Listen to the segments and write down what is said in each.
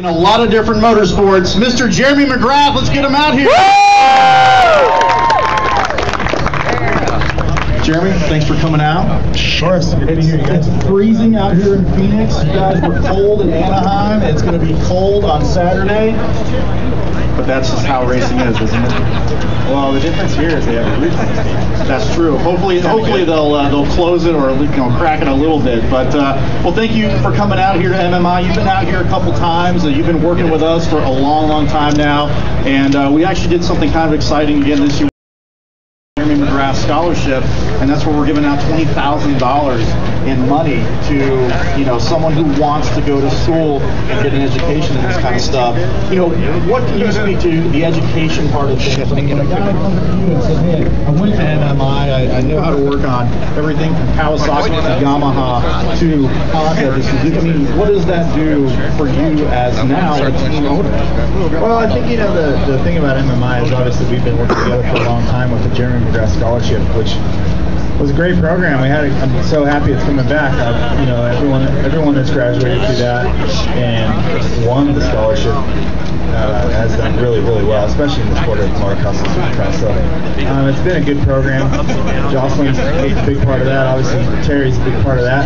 In a lot of different motorsports, Mr. Jeremy McGrath, let's get him out here. Jeremy, thanks for coming out. Of course, good to be here, you guys. It's freezing out here in Phoenix. You guys were cold in Anaheim. It's going to be cold on Saturday. But that's just how racing is, isn't it? Well, the difference here is they have a roof on the stage. That's true. Hopefully they'll close it or crack it a little bit. But well, thank you for coming out here to MMI. You've been out here a couple times. You've been working with us for a long time now, and we actually did something kind of exciting again this year. Jeremy McGrath Scholarship, and that's where we're giving out $20,000 in money to someone who wants to go to school and get an education in this kind of stuff. What can you speak to the education part of things? I went to MMI. I know how to work on everything from Kawasaki to Yamaha to Honda to Suzuki. I mean, what does that do for you as now a team owner? Well, I think the thing about MMI is obviously we've been working together for a long time with the Jeremy McGrath Scholarship, which was a great program. I'm so happy it's coming back. Everyone that's graduated through that and won the scholarship has done really well, especially in the sport of motocross and supercross. So it's been a good program. Jocelyn's a big part of that. Obviously, Terry's a big part of that.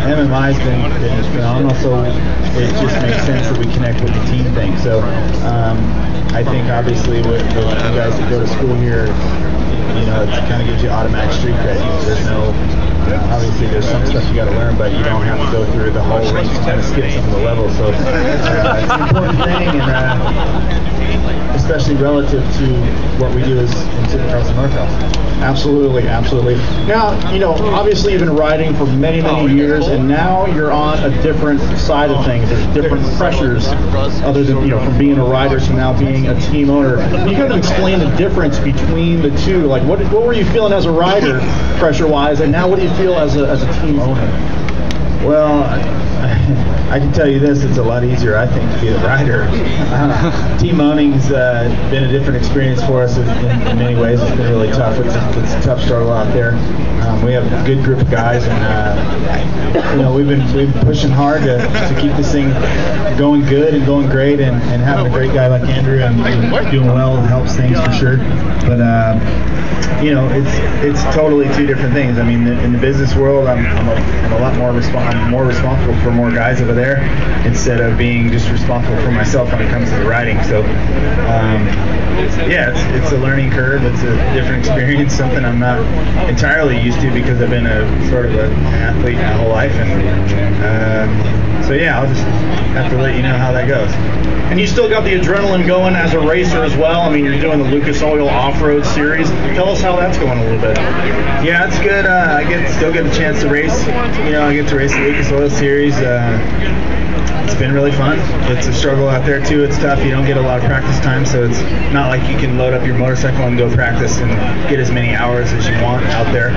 MMI's been phenomenal. So it just makes sense that we connect with the team thing. So I think obviously with the guys that go to school here, it kind of gives you automatic street cred. There's no, obviously there's some stuff you got to learn, but you don't have to go through the whole race to kind of skip some of the levels. So it's an important thing, and especially relative to what we do in supercross and motocross. Absolutely. Now, obviously you've been riding for many years, and now you're on a different side of things. There's different pressures, other than from being a rider to now being a team owner. Can you kind of explain the difference between the two? Like, what were you feeling as a rider, pressure-wise, and now what do you feel as a team owner? Well, I can tell you this, it's a lot easier, I think, to be a rider. Team owning's been a different experience for us in many ways. It's been really tough. It's a tough struggle out there. We have a good group of guys, and we've been pushing hard to keep this thing going good and going great, and having a great guy like Andrew and doing well helps things for sure. But it's totally two different things. I mean, in the business world, I'm a lot more responsible for more guys over there instead of being just responsible for myself when it comes to the riding. So it's a learning curve. It's a different experience, something I'm not entirely used to because I've been a sort of an athlete my whole life, and so I'll just have to let you know how that goes. And you still got the adrenaline going as a racer as well. I mean, you're doing the Lucas Oil Off-Road Series. Tell us how that's going a little bit. Yeah, it's good. I still get a chance to race. I get to race the Lucas Oil Series. It's been really fun. It's a struggle out there too. It's tough. You don't get a lot of practice time, so it's not like you can load up your motorcycle and go practice and get as many hours as you want out there.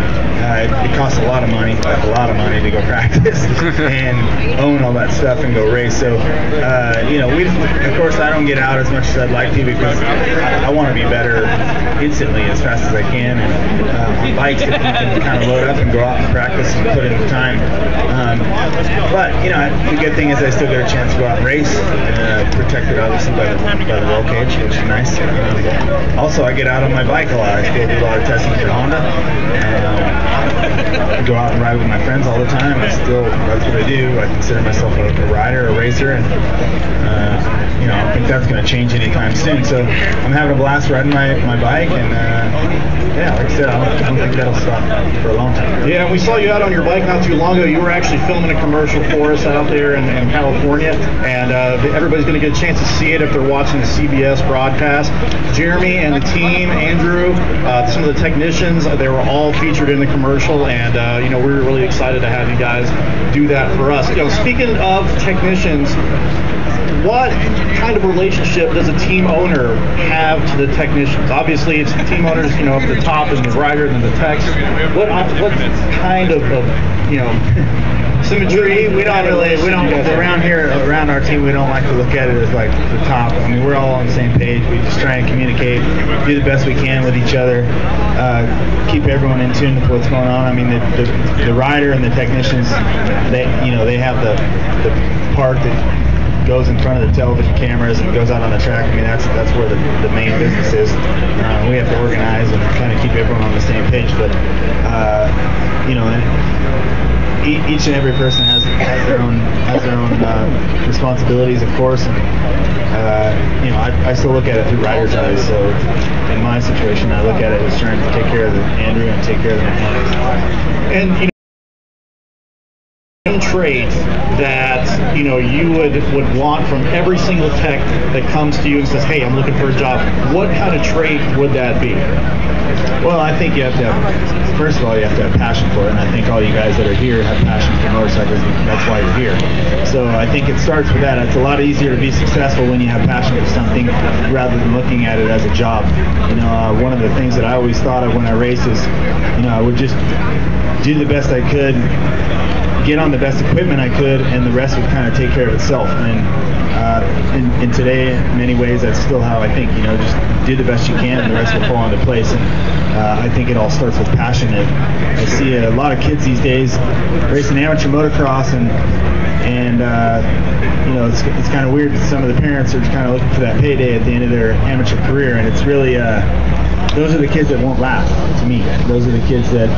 It costs a lot of money to go practice and own all that stuff and go race. So, of course, I don't get out as much as I'd like to because I want to be better instantly as fast as I can. And on bikes, if you can kind of load up and go out and practice and put in the time. But the good thing is I still get a chance to go out and race, protected obviously by the roll cage, which is nice. Also, I get out on my bike a lot. I still do a lot of testing for Honda. I go out and ride with my friends all the time. That's what I do. I consider myself a rider, a racer, and I don't think that's going to change anytime soon. So I'm having a blast riding my bike, and like I said, I don't think that'll stop for a long time. Yeah, we saw you out on your bike not too long ago. You were actually filming a commercial for us out there in California, and everybody's going to get a chance to see it if they're watching the CBS broadcast. Jeremy and the team, Andrew, some of the technicians, they were all featured in the commercial, and we were really excited to have you guys do that for us. Speaking of technicians, what kind of relationship does a team owner have to the technicians? Obviously, it's the team owners, at the top, and the rider, and the techs. What kind of symmetry? We don't around here, around our team, we don't like to look at it as like the top. I mean, we're all on the same page. We just try and communicate, do the best we can with each other, keep everyone in tune with what's going on. I mean, the rider and the technicians, they have the part that goes in front of the television cameras and goes out on the track. I mean, that's where the main business is. We have to organize and kind of keep everyone on the same page. But each and every person has their own responsibilities, of course. And I still look at it through rider's eyes. So in my situation, I look at it as trying to take care of Andrew and take care of the mechanics. And trait that you would want from every single tech that comes to you and says, hey, I'm looking for a job, what kind of trait would that be? Well, I think you have to have, first of all, you have to have passion for it, and I think all you guys that are here have passion for motorcycles, and that's why you're here. So I think it starts with that. It's a lot easier to be successful when you have passion for something rather than looking at it as a job. One of the things that I always thought of when I race is, I would just do the best I could, get on the best equipment I could, and the rest would kind of take care of itself. And today, in many ways, that's still how I think. Just do the best you can, and the rest will fall into place. And I think it all starts with passion. And I see a lot of kids these days racing amateur motocross, and it's kind of weird. Some of the parents are kind of looking for that payday at the end of their amateur career, and it's really those are the kids that won't last. To me, those are the kids that.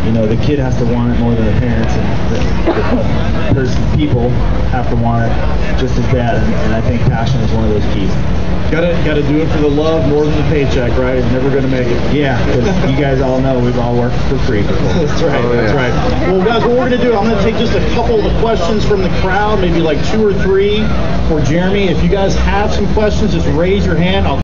The kid has to want it more than the parents, and the people have to want it just as bad. And I think passion is one of those keys. Got to do it for the love more than the paycheck, right? It's never going to make it. Yeah, because you guys all know we've all worked for free before. That's right. That's right. Well, guys, what we're going to do, I'm going to take just a couple of the questions from the crowd, maybe like 2 or 3 for Jeremy. If you guys have some questions, just raise your hand.